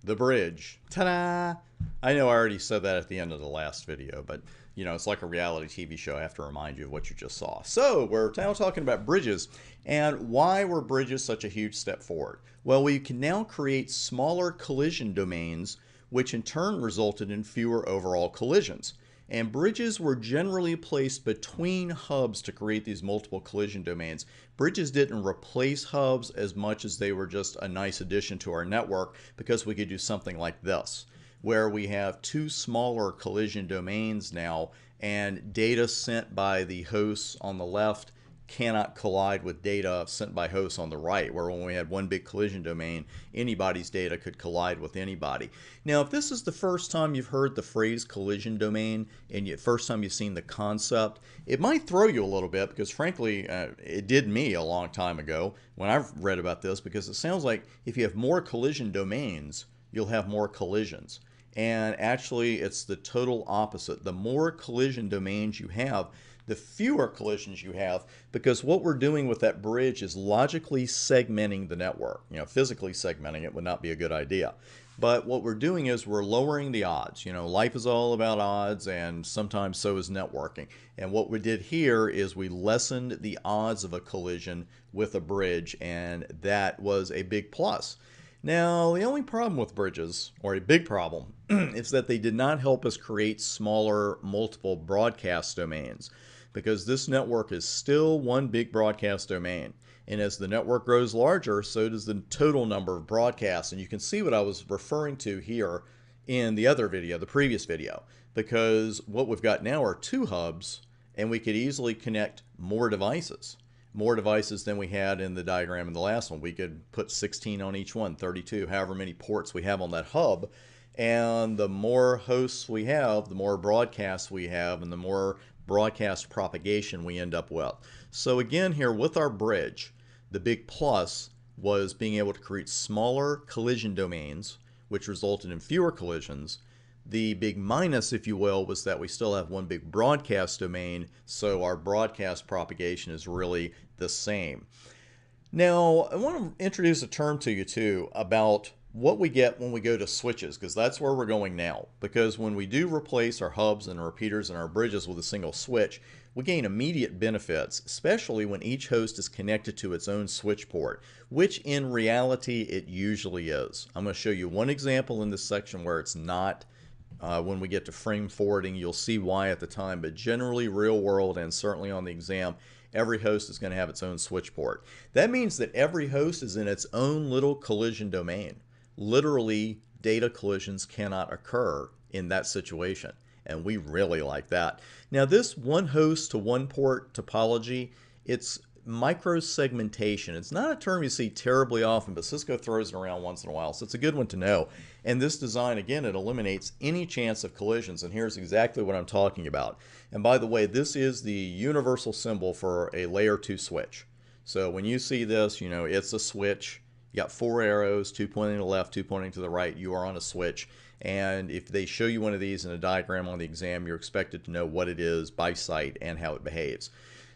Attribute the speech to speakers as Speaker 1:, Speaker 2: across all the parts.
Speaker 1: the bridge. Ta-da! I know I already said that at the end of the last video, but it's like a reality TV show. I have to remind you of what you just saw. So we're now talking about bridges and why were bridges such a huge step forward? Well, we can now create smaller collision domains, which in turn resulted in fewer overall collisions. And bridges were generally placed between hubs to create these multiple collision domains. Bridges didn't replace hubs as much as they were just a nice addition to our network, because we could do something like this, where we have two smaller collision domains now, and data sent by the hosts on the left cannot collide with data sent by hosts on the right, where when we had one big collision domain, anybody's data could collide with anybody. Now, if this is the first time you've heard the phrase collision domain and the first time you've seen the concept, it might throw you a little bit, because frankly, it did me a long time ago when I've read about this, because it sounds like if you have more collision domains, you'll have more collisions. And actually, it's the total opposite. The more collision domains you have, the fewer collisions you have, because what we're doing with that bridge is logically segmenting the network. Physically segmenting it would not be a good idea. But what we're doing is we're lowering the odds. Life is all about odds, and sometimes so is networking. And what we did here is we lessened the odds of a collision with a bridge, and that was a big plus. Now, the only problem with bridges, or a big problem, is that they did not help us create smaller multiple broadcast domains, because this network is still one big broadcast domain. And as the network grows larger, so does the total number of broadcasts. And you can see what I was referring to here in the other video, the previous video, because what we've got now are two hubs, and we could easily connect more devices than we had in the diagram in the last one. We could put 16 on each one, 32, however many ports we have on that hub. And the more hosts we have, the more broadcasts we have, and the more broadcast propagation we end up with. So again, here with our bridge, the big plus was being able to create smaller collision domains, which resulted in fewer collisions. The big minus, if you will, was that we still have one big broadcast domain, so our broadcast propagation is really the same. Now, I want to introduce a term to you too about what we get when we go to switches, because that's where we're going now. Because when we do replace our hubs and repeaters and our bridges with a single switch, we gain immediate benefits, especially when each host is connected to its own switch port, which in reality it usually is. I'm going to show you one example in this section where it's not. When we get to frame forwarding, you'll see why at the time, but generally real world and certainly on the exam, every host is going to have its own switch port. That means that every host is in its own little collision domain. Literally, data collisions cannot occur in that situation, and we really like that. Now, this one host to one port topology, it's micro-segmentation. It's not a term you see terribly often, but Cisco throws it around once in a while, so it's a good one to know. And this design, again, it eliminates any chance of collisions, and here's exactly what I'm talking about. And by the way, this is the universal symbol for a layer 2 switch. So when you see this, it's a switch. You got 4 arrows, 2 pointing to the left, 2 pointing to the right. You are on a switch. And if they show you one of these in a diagram on the exam, you're expected to know what it is by sight and how it behaves.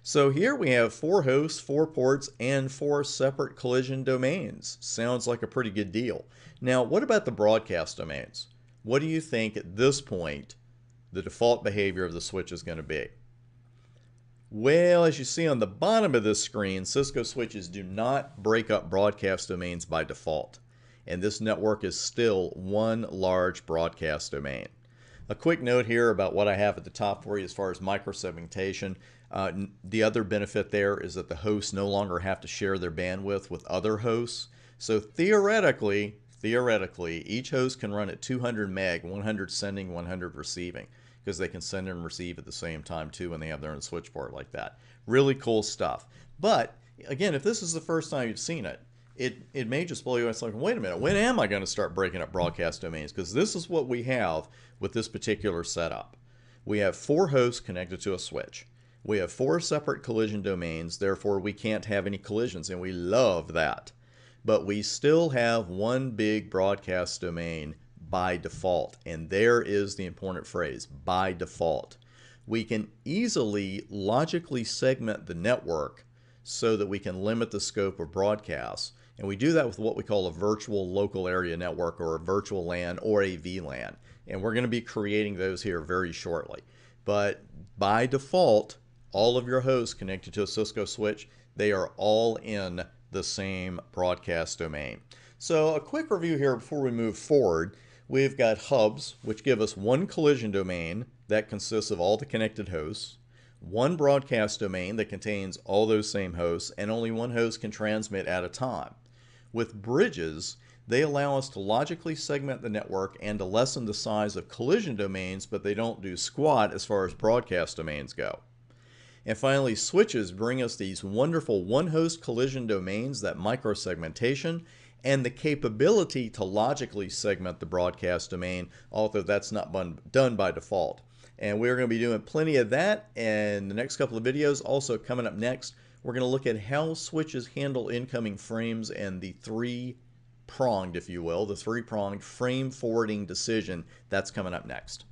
Speaker 1: So here we have 4 hosts, 4 ports, and 4 separate collision domains. Sounds like a pretty good deal. Now, what about the broadcast domains? What do you think at this point the default behavior of the switch is going to be? Well, as you see on the bottom of this screen, Cisco switches do not break up broadcast domains by default. And this network is still one large broadcast domain. A quick note here about what I have at the top for you as far as microsegmentation. The other benefit there is that the hosts no longer have to share their bandwidth with other hosts. So theoretically, each host can run at 200 meg, 100 sending, 100 receiving, because they can send and receive at the same time too when they have their own switch port like that. Really cool stuff. But again, if this is the first time you've seen it, it may just blow you away. It's like, wait a minute, when am I going to start breaking up broadcast domains? Because this is what we have with this particular setup. We have 4 hosts connected to a switch. We have 4 separate collision domains, therefore we can't have any collisions, and we love that. But we still have one big broadcast domain by default, and there is the important phrase, by default. We can easily logically segment the network so that we can limit the scope of broadcasts. And we do that with what we call a virtual local area network, or a virtual LAN, or a VLAN. And we're going to be creating those here very shortly. But by default, all of your hosts connected to a Cisco switch, they are all in the same broadcast domain. So a quick review here before we move forward. We've got hubs, which give us one collision domain that consists of all the connected hosts, one broadcast domain that contains all those same hosts, and only one host can transmit at a time. With bridges, they allow us to logically segment the network and to lessen the size of collision domains, but they don't do squat as far as broadcast domains go. And finally, switches bring us these wonderful one-host collision domains, that microsegmentation, and the capability to logically segment the broadcast domain, although that's not done by default. And we're going to be doing plenty of that in the next couple of videos. Also coming up next, we're going to look at how switches handle incoming frames and the three-pronged, if you will, the three-pronged frame forwarding decision. That's coming up next.